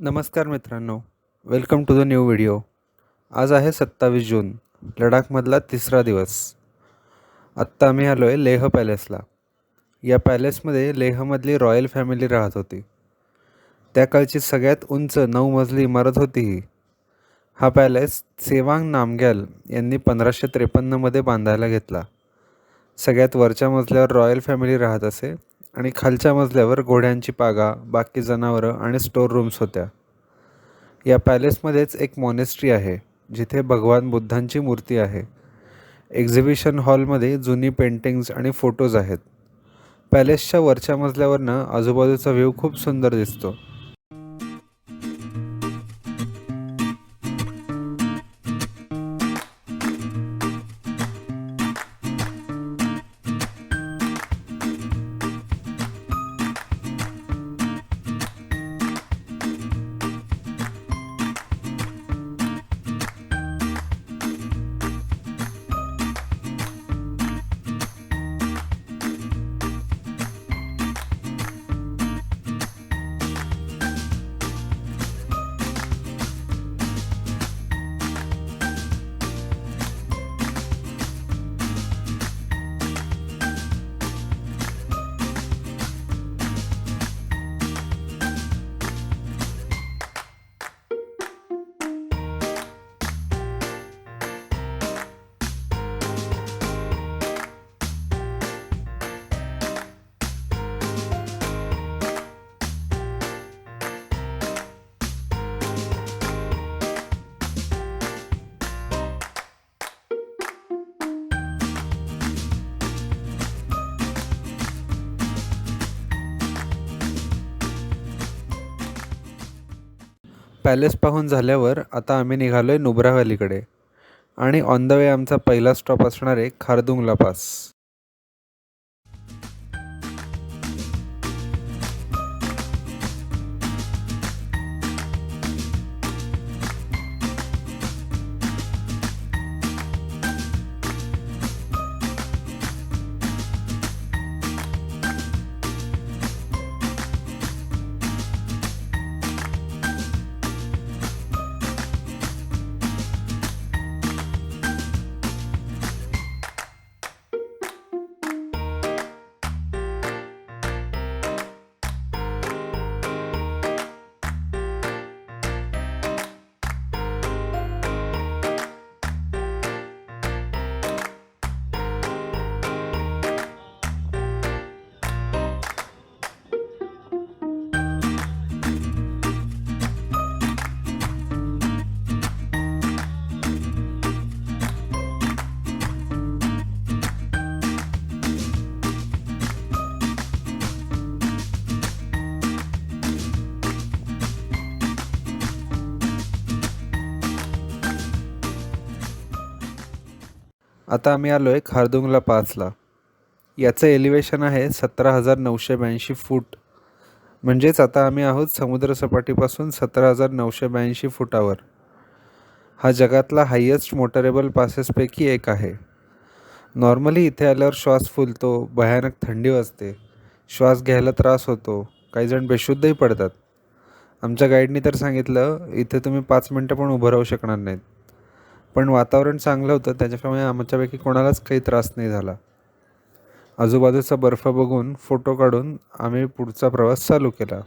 नमस्कार मित्रांनो, welcome to the new video. आज आहे 27 जून, लडाखमधला तिसरा दिवस. आत्ता आम्ही आलो आहे लेह पॅलेसला. या पॅलेसमध्ये लेहमधली रॉयल फॅमिली राहत होती. त्या काळची सगळ्यात उंच 9 मजली इमारत होती ही. हा पॅलेस सेवांग नामग्याल यांनी 1553मध्ये बांधायला घेतला. सगळ्यात वरच्या मजल्यावर रॉयल फॅमिली राहत असे आणि खालच्या मजल्यावर घोड्यांची पागा, बाकी जनावरं आणि स्टोर रूम्स होत्या. या पॅलेसमध्येच एक मॉनेस्ट्री आहे जिथे भगवान बुद्धांची मूर्ती आहे. एक्झिबिशन हॉलमध्ये जुनी पेंटिंग्स आणि फोटोज आहेत. पॅलेसच्या वरच्या मजल्यावरनं आजूबाजूचा व्ह्यू खूप सुंदर दिसतो. पॅलेस पाहून झाल्यावर आता आम्ही निघालो आहे नुब्रा व्हॅलीकडे आणि ऑन द वे आमचा पहिला स्टॉप असणार आहे खारदुंगला पास. आता आम्ही आलो आहे खारदुंगला पासला. याचं एलिव्हेशन आहे 17,982 फूट. म्हणजेच आता आम्ही आहोत समुद्रसपाटीपासून 17,982 फुटावर. हा जगातला हायेस्ट मोटरेबल पासेसपैकी एक आहे. नॉर्मली इथे आल्यावर श्वास फुलतो, भयानक थंडी वाजते, श्वास घ्यायला त्रास होतो, काही जण बेशुद्धही पडतात. आमच्या गाईडनी तर सांगितलं इथे तुम्ही 5 मिनटं पण उभं राहू शकणार नाहीत. पण वातावरण चांगलं होतं त्याच्यामुळे आमच्यापैकी कोणालाच काही त्रास नाही झाला. आजूबाजूचा बर्फ बघून फोटो काढून आम्ही पुढचा प्रवास चालू केला.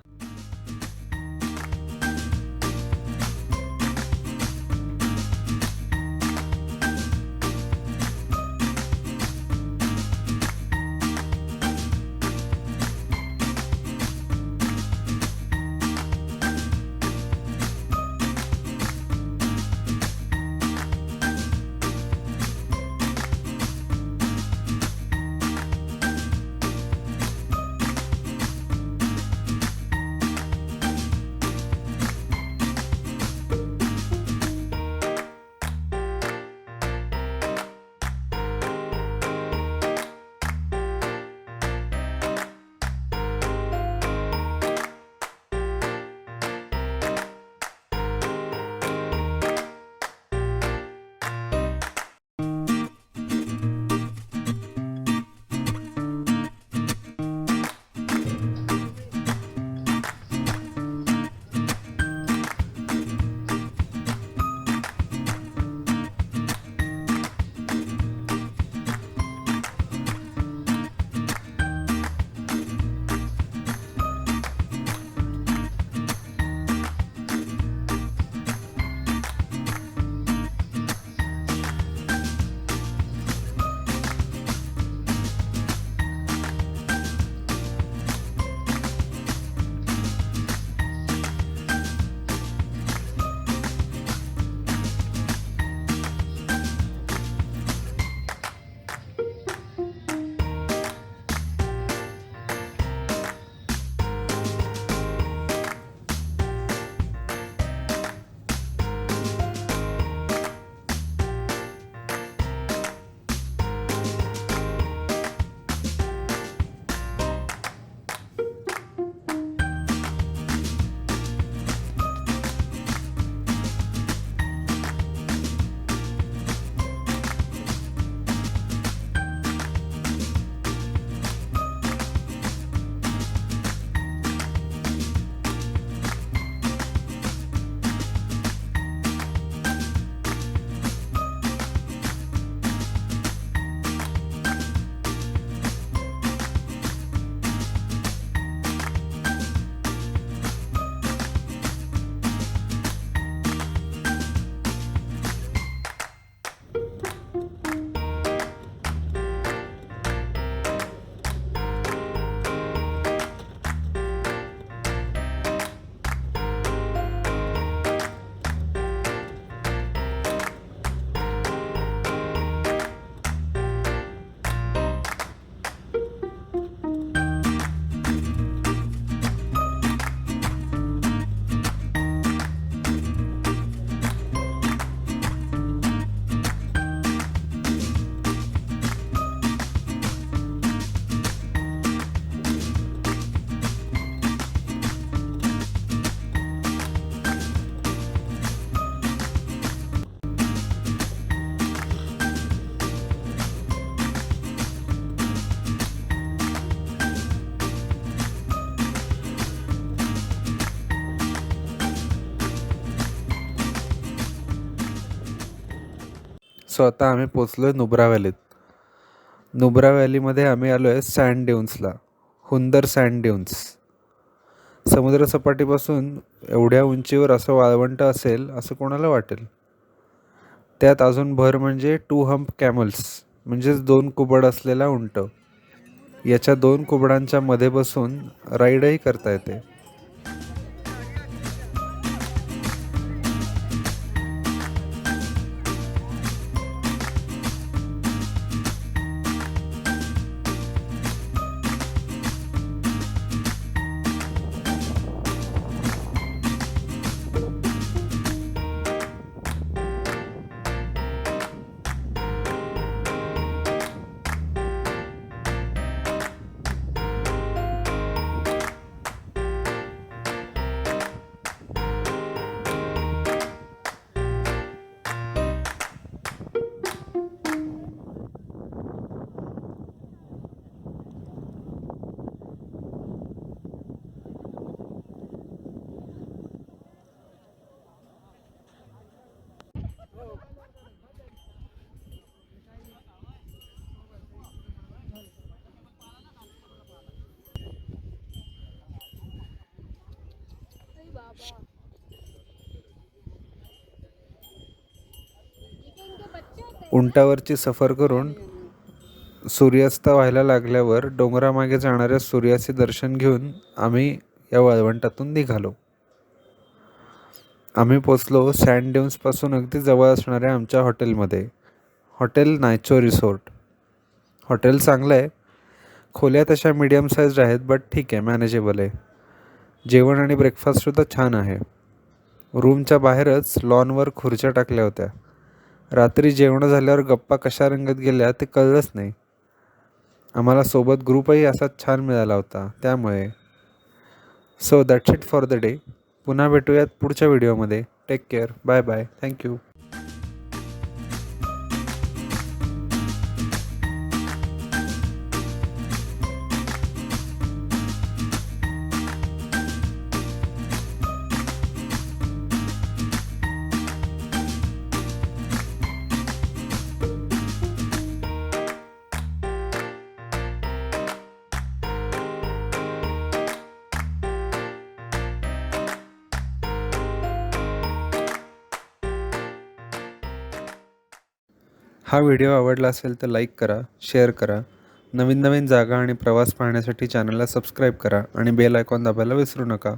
सो आता आम्ही पोचलो आहे नुब्रा व्हॅलीत. नुब्रा व्हॅलीमध्ये आम्ही आलो आहे सँड ड्यून्सला. Hunder sand dunes. समुद्रसपाटीपासून एवढ्या उंचीवर असं वाळवंट असेल असं कोणाला वाटेल. त्यात अजून भर म्हणजे 2 हंप कॅमल्स म्हणजेच 2 कुबड असलेला उंट. याच्या 2 कुबडांच्या मध्ये बसून राईडही करता येते. उंटावरची सफर करून सूर्यास्त व्हायला लागल्यावर डोंगरामागे जाणाऱ्या सूर्याचे दर्शन घेऊन आम्ही या वाळवंटातून निघालो. आम्ही पोचलो सँड ड्यून्सपासून अगदी जवळ असणाऱ्या आमच्या हॉटेलमध्ये. Hotel नायचो resort. हॉटेल चांगलं आहे. खोल्या तशा मीडियम साईज आहेत बट ठीक आहे, मॅनेजेबल आहे. जेवण आणि ब्रेकफास्टसुद्धा छान आहे. रूमच्या बाहेरच लॉनवर खुर्च्या टाकल्या होत्या. रात्री जेवण झाल्यावर गप्पा कशा रंगत गेल्या ते कळलंच नाही. आम्हाला सोबत ग्रुपही असाच छान मिळाला होता त्यामुळे. So that's it for the day. पुन्हा भेटूयात पुढच्या व्हिडिओमध्ये. Take care. Bye bye. Thank you. हा व्हिडिओ आवडला असेल तर लाईक करा, शेअर करा. नवीन नवीन जागा आणि प्रवास पाहण्यासाठी चॅनलला सबस्क्राईब करा आणि बेल आयकॉन दाबायला विसरू नका.